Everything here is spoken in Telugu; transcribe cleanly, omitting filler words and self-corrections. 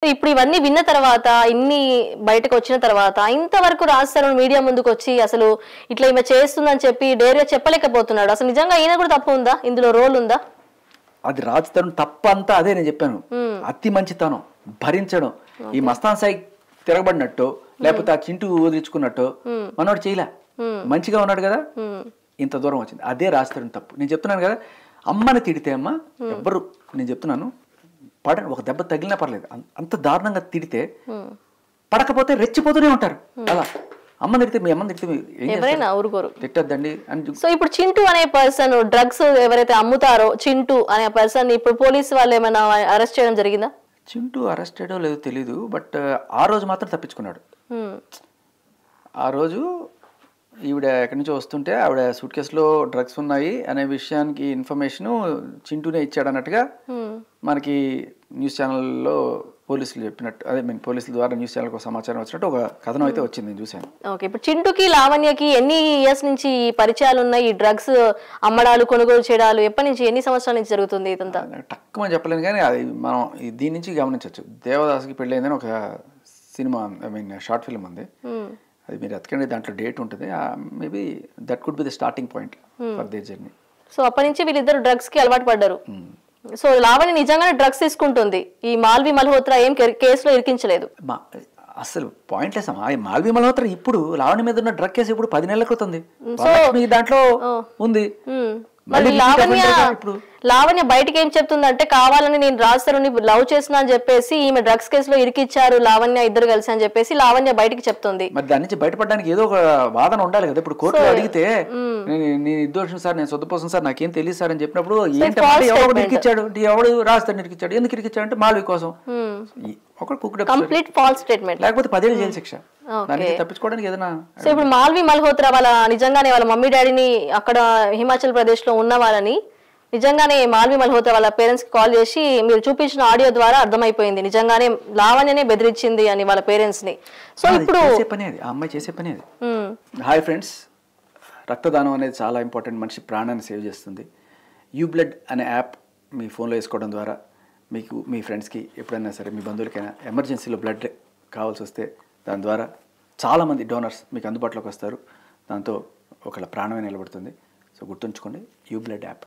ఇప్పుడు ఇవన్నీ విన్న తర్వాత ఇన్ని బయటకు వచ్చిన తర్వాత ఇంతవరకు రాస్తారు మీడియా ముందుకు వచ్చి అసలు ఇట్లా ఈమె చేస్తుందని చెప్పి డేర్గా చెప్పలేకపోతున్నాడు. అసలు నిజంగా ఈయన కూడా తప్పు ఉందా, ఇందులో రోల్ ఉందా? అది రాజుతనం తప్పంతా అదే నేను చెప్పాను. అతి మంచితనం భరించడం. ఈ మస్తాన్ సాయి తిరగబడినట్టు లేకపోతే ఆ చింటూ వదిలించుకున్నట్టు మనోడు చేయలే, మంచిగా ఉన్నాడు కదా, ఇంత దూరం వచ్చింది. అదే రాజుతనం తప్పు. నేను చెప్తున్నాను కదా, అమ్మని తిడితే అమ్మ ఎవ్వరు, నేను చెప్తున్నాను పడండి, ఒక దెబ్బ తగిలినా పర్లేదు, అంత దారుణంగా తిడితే పడకపోతే రెచ్చిపోతూనే ఉంటారు. అలా అమ్మని తిడితే మీ అమ్మని తిడితే ఎవరైనా ఊరుకోరు, తిట్టద్దండి అని. సో ఇప్పుడు చింటూ అనే పర్సన్ డ్రగ్స్ ఎవరైతే అమ్ముతారో చింటూ అనే పర్సన్ ఇప్పుడు పోలీసు వాళ్ళు ఏమైనా అరెస్ట్ చేయడం జరిగిందా? చింటూ అరెస్ట్ అయ్యో లేదో తెలీదు, బట్ ఆ రోజు మాత్రం తప్పించుకున్నాడు. ఆ రోజు ఈవిడ ఎక్కడి నుంచో వస్తుంటే ఆవిడ సూట్ కేసులో డ్రగ్స్ ఉన్నాయి అనే విషయానికి ఇన్ఫర్మేషన్ చింటూనే ఇచ్చాడు అన్నట్టుగా మనకి న్యూస్ ఛానల్లో పోలీసులు చెప్పినట్టు, అదే మీన్ పోలీసుల ద్వారా న్యూస్ ఛానల్కి సమాచారం వచ్చినట్టు ఒక కథనం అయితే వచ్చింది, నేను చూశాను. ఓకే, ఇప్పుడు చింటూకి లావణ్యకి ఎన్ని ఇయర్స్ నుంచి పరిచయాలు ఉన్నాయి? ఈ డ్రగ్స్ అమ్మడాలు కొనుగోలు చేయడాలు ఎప్పటి నుంచి, ఎన్ని సంవత్సరాల నుంచి జరుగుతుంది ఇదంతా? తక్కువ చెప్పలేను కానీ అది మనం దీని నుంచి గమనించవచ్చు. దేవదాస్కి పెళ్ళైందని ఒక cinema, I mean short film ఉంది, అది మీరు ఎతకండి, దాంట్లో డేట్ ఉంటుంది. Maybe that could be the starting point for their journey. So అప్పటి నుంచి వీళ్ళిద్దరు డ్రగ్స్ కి అలవాటు పడ్డారు. సో లావణ్య నిజంగానే డ్రగ్స్ తీసుకుంటుంది, ఈ మాల్వి మల్హోత్రా ఏం కేసులో ఇరికించలేదు. అసలు పాయింట్లెస్ అమ్మా. మాల్వి మల్హోత్రా ఇప్పుడు లావణ్య మీద ఉన్న డ్రగ్ కేసు ఇప్పుడు 10 నెలల క్రితం ఉంది, దాంట్లో ఉంది. లావణ్య బయటకి ఏం చెప్తుందంటే, కావాలని నేను రాజస్థాన్ని లవ్ చేస్తున్నా అని చెప్పేసి ఈమె డ్రగ్స్ కేసులో ఇరికిచ్చారు లావణ్య ఇద్దరు కలిసి అని చెప్పేసి లావణ్య బయటకి చెప్తుంది. మరి దాని నుంచి బయటపడడానికి ఏదో ఒక వాదన ఉండాలి కదా. ఇప్పుడు కోర్టులో అడిగితే నేను నిర్దోషం సార్, నేను సొంతపోసం సార్, నాకేం తెలియదు సార్ అని చెప్పినప్పుడు ఏంటంటే ఎవడు ఇరికిచ్చాడు, ఎవడు రాజస్థాన్ ఇరికిచ్చాడు, ఎందుకు ఇరికిచ్చాడు అంటే మాల్వి కోసం. కంప్లీట్ ఫాల్స్ స్టేట్మెంట్, లేకపోతే 10 ఏళ్ళు జైలు శిక్ష. తప్పించుకోవడానికి ఏదైనా. సో ఇప్పుడు మాల్వి మల్హోత్రా వాళ్ళ నిజంగానే వాళ్ళ మమ్మీ డాడీని అక్కడ హిమాచల్ ప్రదేశ్ లో ఉన్న వాళ్ళని నిజంగానే మాల్వి మల్హోత్రా వాళ్ళ పేరెంట్స్ కి కాల్ చేసి మీరు చూపించిన ఆడియో ద్వారా అర్థమైపోయింది నిజంగానే లావణ్యనే బెదిరించింది అని వాళ్ళ పేరెంట్స్ ని. సో ఇప్పుడు ఆ అమ్మాయి చేసే పని అది. హాయ్ ఫ్రెండ్స్, రక్తదానం అనేది చాలా ఇంపార్టెంట్, మనిషి ప్రాణాన్ని సేవ్ చేస్తుంది. యూబ్లడ్ అనే యాప్ మీ ఫోన్లో వేసుకోవడం ద్వారా మీకు మీ ఫ్రెండ్స్కి ఎప్పుడైనా సరే మీ బంధువులకైనా ఎమర్జెన్సీలో బ్లడ్ కావాల్సి వస్తే దాని ద్వారా చాలామంది డోనర్స్ మీకు అందుబాటులోకి వస్తారు. దాంతో ఒకళ్ళ ప్రాణమే నిలబడుతుంది. సో గుర్తుంచుకోండి, యూబ్లడ్ యాప్.